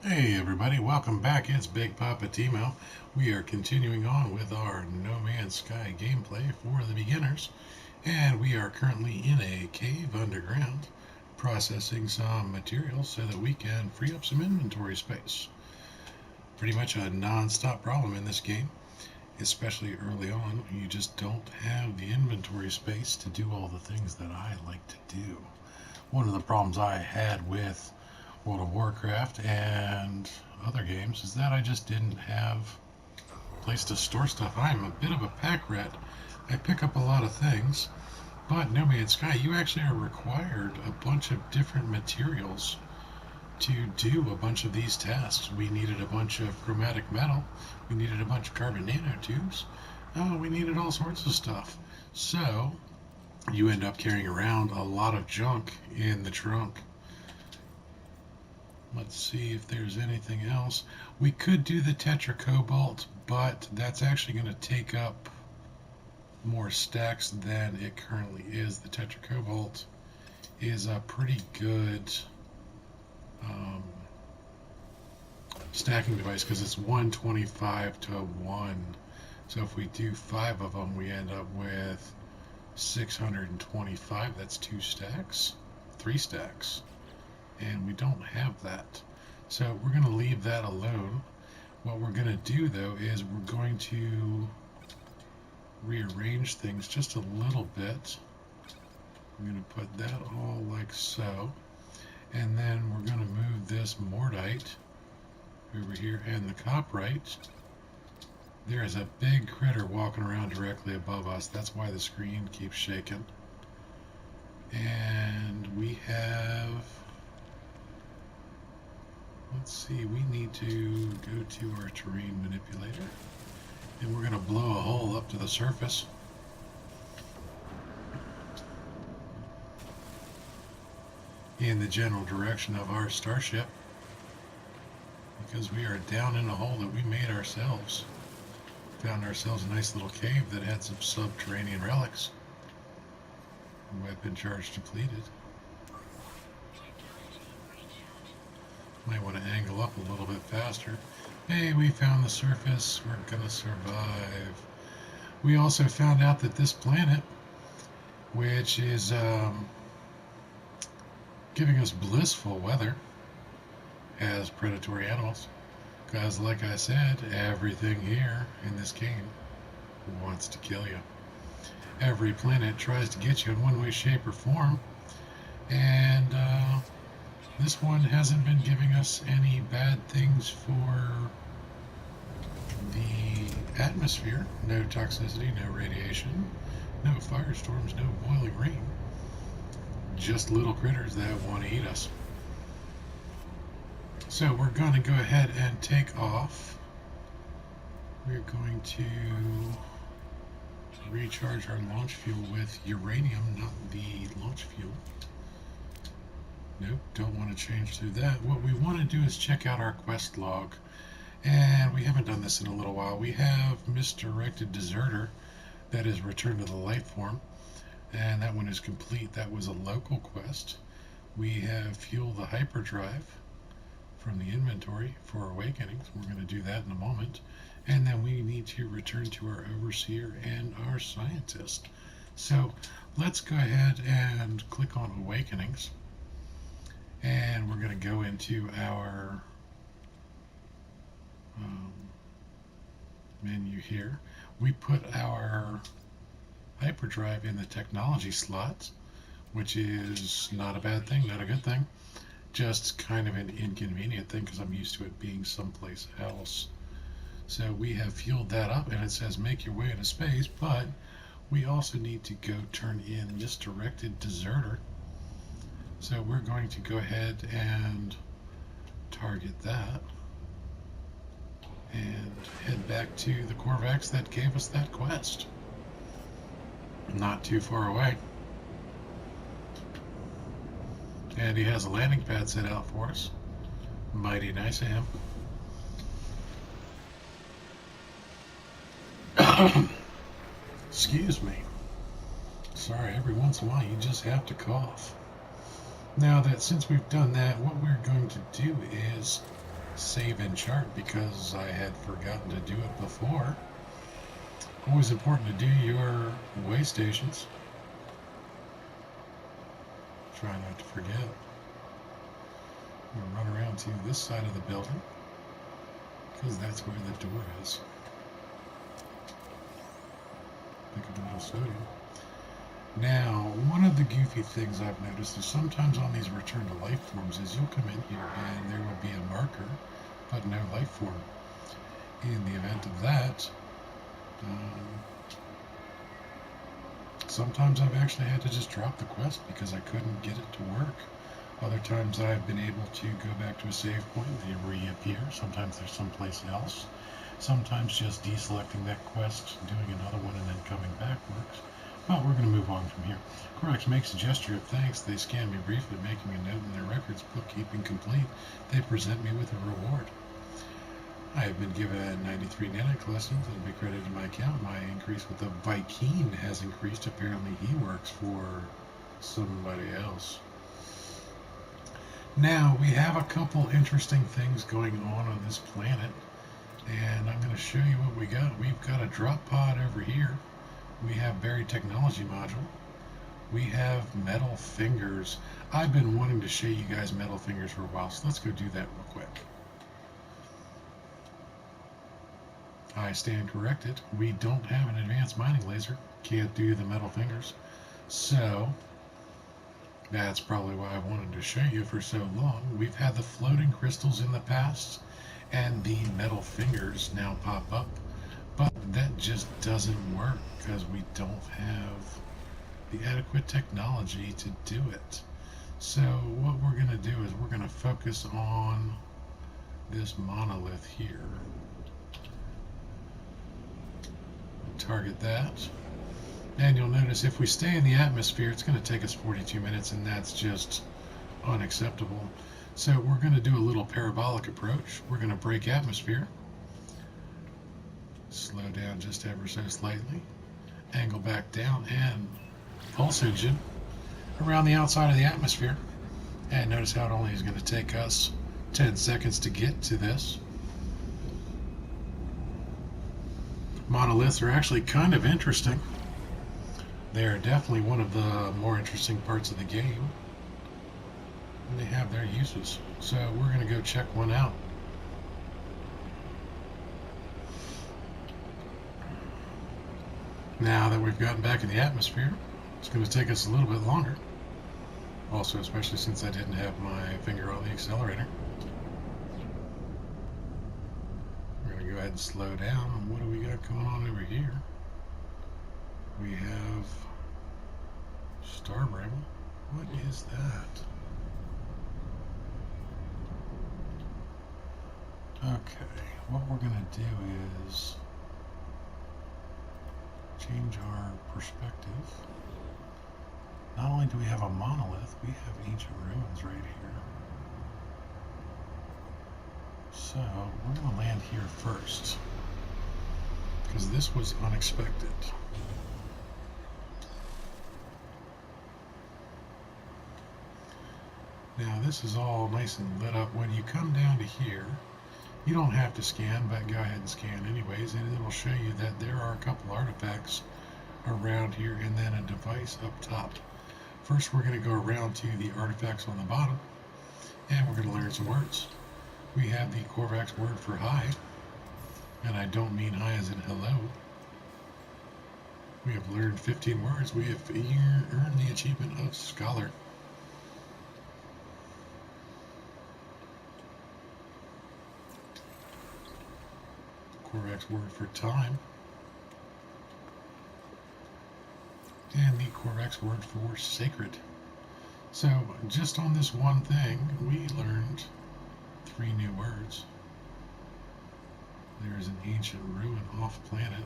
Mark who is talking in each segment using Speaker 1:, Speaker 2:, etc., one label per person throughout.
Speaker 1: Hey everybody, welcome back. It's Big Poppa T-Mo. We are continuing on with our No Man's Sky gameplay for the beginners, and we are currently in a cave underground processing some materials so that we can free up some inventory space. Pretty much a non-stop problem in this game, especially early on. You just don't have the inventory space to do all the things that I like to do. One of the problems I had with World of Warcraft and other games is that I just didn't have a place to store stuff. I'm a bit of a pack rat. I pick up a lot of things, but No Man's Sky, you actually are required a bunch of different materials to do a bunch of these tasks. We needed a bunch of chromatic metal. We needed a bunch of carbon nanotubes. We needed all sorts of stuff. So you end up carrying around a lot of junk in the trunk. Let's see if there's anything else. We could do the tetracobalt, but that's actually going to take up more stacks than it currently is. The tetracobalt is a pretty good um, stacking device because it's 125 to 1. So if we do 5 of them, we end up with 625. That's 2 stacks, 3 stacks. And we don't have that. So we're going to leave that alone. What we're going to do though is we're going to rearrange things just a little bit. I'm going to put that all like so. And then we're going to move this mortite over here and the coprite. There is a big critter walking around directly above us. That's why the screen keeps shaking. And we have... Let's see, we need to go to our terrain manipulator, and we're going to blow a hole up to the surface. In the general direction of our starship, because we are down in a hole that we made ourselves. Found ourselves a nice little cave that had some subterranean relics. Weapon charge depleted. Might want to angle up a little bit faster. Hey, we found the surface. We're gonna survive. We also found out that this planet, which is giving us blissful weather, has predatory animals. Because, like I said, everything here in this game wants to kill you. Every planet tries to get you in one way, shape, or form. And this one hasn't been giving us any bad things for the atmosphere. No toxicity, no radiation, no firestorms, no boiling rain. Just little critters that want to eat us. So we're going to go ahead and take off. We're going to recharge our launch fuel with uranium, not the launch fuel. Nope, don't want to change to that. What we want to do is check out our quest log. And we haven't done this in a little while. We have misdirected deserter that is returned to the Lifeform. And that one is complete. That was a local quest. We have fuel the hyperdrive from the inventory for awakenings. We're going to do that in a moment. And then we need to return to our overseer and our scientist. So let's go ahead and click on awakenings. And we're going to go into our menu here. We put our hyperdrive in the technology slot, which is not a bad thing, not a good thing, just kind of an inconvenient thing because I'm used to it being someplace else. So we have fueled that up and it says make your way into space, but we also need to go turn in misdirected deserter. So we're going to go ahead and target that and head back to the Korvax that gave us that quest. Not too far away. And he has a landing pad set out for us. Mighty nice of him. Excuse me. Sorry, every once in a while you just have to cough. Now that since we've done that, what we're going to do is save and chart because I had forgotten to do it before. Always important to do your way stations. Try not to forget. We'll run around to this side of the building because that's where the door is. Pick up a little sodium. Now, one of the goofy things I've noticed is sometimes on these return to life forms is you'll come in here and there will be a marker, but no life form. In the event of that, sometimes I've actually had to just drop the quest because I couldn't get it to work. Other times I've been able to go back to a save point, they reappear. Sometimes they're someplace else. Sometimes just deselecting that quest, doing another one, and then coming back works. But we're going to move on from here. Korvax makes a gesture of thanks. They scan me briefly, making a note in their records, bookkeeping complete. They present me with a reward. I have been given 93 nanite lessons and be credited to my account. My increase with the Viking has increased. Apparently he works for somebody else. Now, we have a couple interesting things going on this planet, and I'm going to show you what we got. We've got a drop pod over here. We have buried technology module. We have metal fingers. I've been wanting to show you guys metal fingers for a while, so let's go do that real quick. I stand corrected. We don't have an advanced mining laser. Can't do the metal fingers. So that's probably why I wanted to show you for so long. We've had the floating crystals in the past, and the metal fingers now pop up. But that just doesn't work because we don't have the adequate technology to do it. So what we're going to do is we're going to focus on this monolith here. Target that. And you'll notice if we stay in the atmosphere, it's going to take us 42 minutes, and that's just unacceptable. So we're going to do a little parabolic approach. We're going to break atmosphere. Slow down just ever so slightly. Angle back down and pulse engine around the outside of the atmosphere. And notice how it only is going to take us 10 seconds to get to this. Monoliths are actually kind of interesting. They are definitely one of the more interesting parts of the game. And they have their uses. So we're going to go check one out. Now that we've gotten back in the atmosphere, it's going to take us a little bit longer. Also, especially since I didn't have my finger on the accelerator. We're going to go ahead and slow down. What do we got going on over here? We have Star Bramble. What is that? Okay, what we're going to do is change our perspective. Not only do we have a monolith, we have ancient ruins right here. So we're going to land here first, because this was unexpected. Now this is all nice and lit up. When you come down to here, you don't have to scan, but go ahead and scan anyways, and it'll show you that there are a couple artifacts around here and then a device up top. First, we're going to go around to the artifacts on the bottom, and we're going to learn some words. We have the Korvax word for hi, and I don't mean hi as in hello. We have learned 15 words. We have earned the achievement of Scholar. Korvax word for time, and the Korvax word for sacred. So just on this one thing, we learned 3 new words. There is an ancient ruin off planet.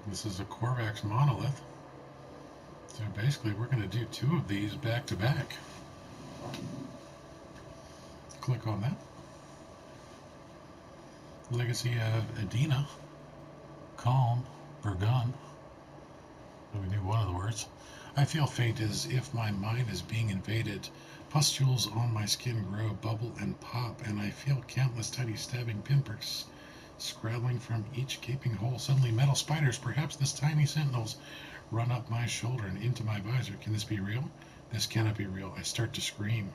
Speaker 1: This is a Korvax monolith. So basically we're going to do 2 of these back to back. Click on that. Legacy of Edina, Calm, Burgun. We knew one of the words. words. I feel faint as if my mind is being invaded. Pustules on my skin grow, bubble, and pop, and I feel countless tiny stabbing pinpricks scrabbling from each gaping hole. Suddenly, metal spiders, perhaps this tiny sentinels, run up my shoulder and into my visor. Can this be real? This cannot be real. I start to scream.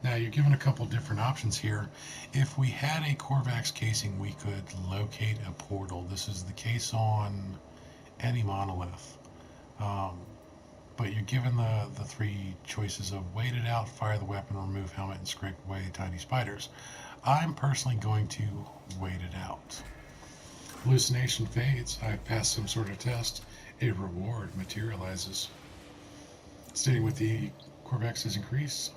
Speaker 1: Now, you're given a couple different options here. If we had a Korvax casing, we could locate a portal. This is the case on any Monolith. But you're given the three choices of wait it out, fire the weapon, remove helmet, and scrape away tiny spiders. I'm personally going to wait it out. Hallucination fades. I've passed some sort of test. A reward materializes. Stating with the Korvax has increased.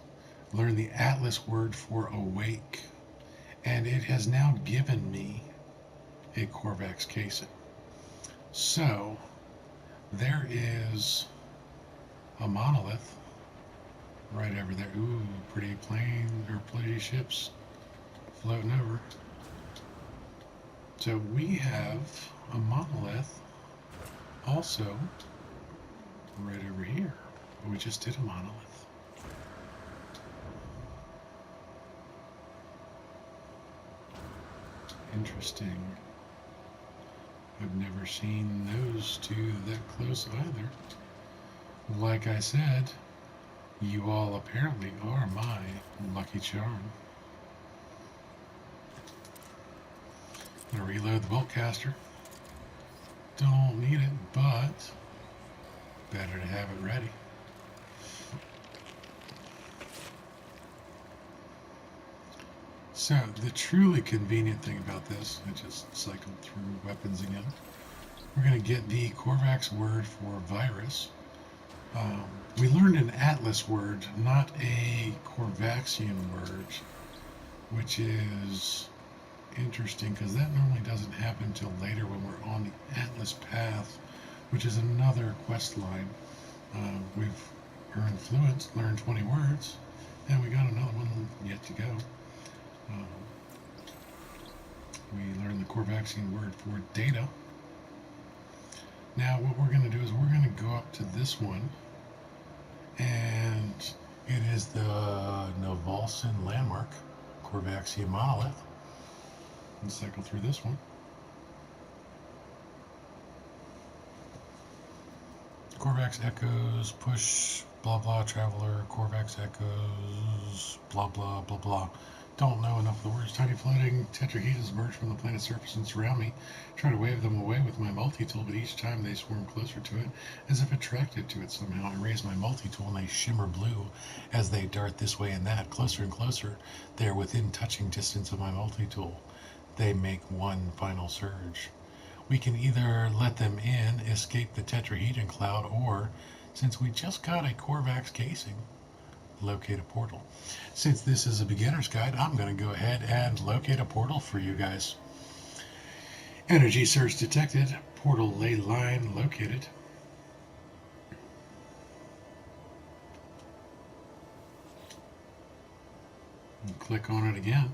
Speaker 1: Learn the Atlas word for awake. And it has now given me a Korvax casing. So, there is a Monolith right over there. Ooh, pretty plane, or pretty ships floating over. So we have a Monolith also right over here. We just did a Monolith. Interesting. I've never seen those two that close either. Like I said, you all apparently are my lucky charm. I'm gonna reload the bolt caster. Don't need it, but better to have it ready. So the truly convenient thing about this, I just cycled through weapons again. We're going to get the Korvax word for virus. We learned an Atlas word, not a Korvaxian word, which is interesting because that normally doesn't happen until later when we're on the Atlas path, which is another quest line. We've earned fluent, learned 20 words, and we got another one yet to go. We learned the Korvaxian word for data. Now what we're going to do is we're going to go up to this one, and it is the Novalson landmark, Korvaxian Monolith. And cycle through this one. Korvax echoes, push, blah blah, traveler, Korvax echoes, blah blah, blah blah. Don't know enough of the words. Tiny floating tetrahedrons emerge from the planet's surface and surround me. Try to wave them away with my multi-tool, but each time they swarm closer to it, as if attracted to it somehow. I raise my multi-tool and they shimmer blue as they dart this way and that, closer and closer. They are within touching distance of my multi-tool. They make one final surge. We can either let them in, escape the tetrahedron cloud, or, since we just got a Korvax casing, locate a portal. Since this is a beginner's guide, I'm going to go ahead and locate a portal for you guys. Energy surge detected. Portal ley line located. And click on it again.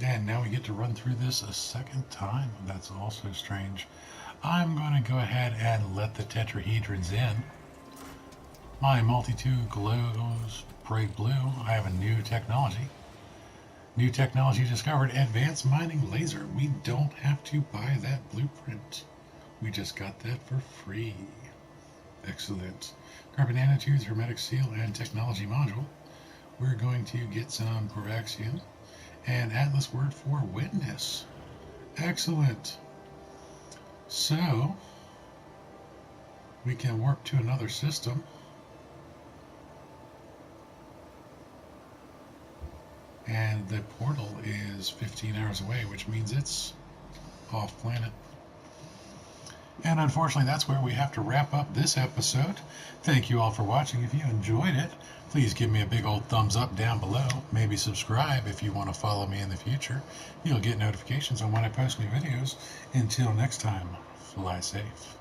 Speaker 1: And now we get to run through this a second time. That's also strange. I'm going to go ahead and let the tetrahedrons in. My multi-tool glows bright blue. I have a new technology. New technology discovered, advanced mining laser. We don't have to buy that blueprint. We just got that for free. Excellent. Carbon nanotubes, hermetic seal, and technology module. We're going to get some Korvaxian and Atlas word for witness. Excellent. So we can warp to another system. And the portal is 15 hours away, which means it's off planet. And unfortunately, that's where we have to wrap up this episode. Thank you all for watching. If you enjoyed it, please give me a big old thumbs up down below. Maybe subscribe if you want to follow me in the future. You'll get notifications on when I post new videos. Until next time, fly safe.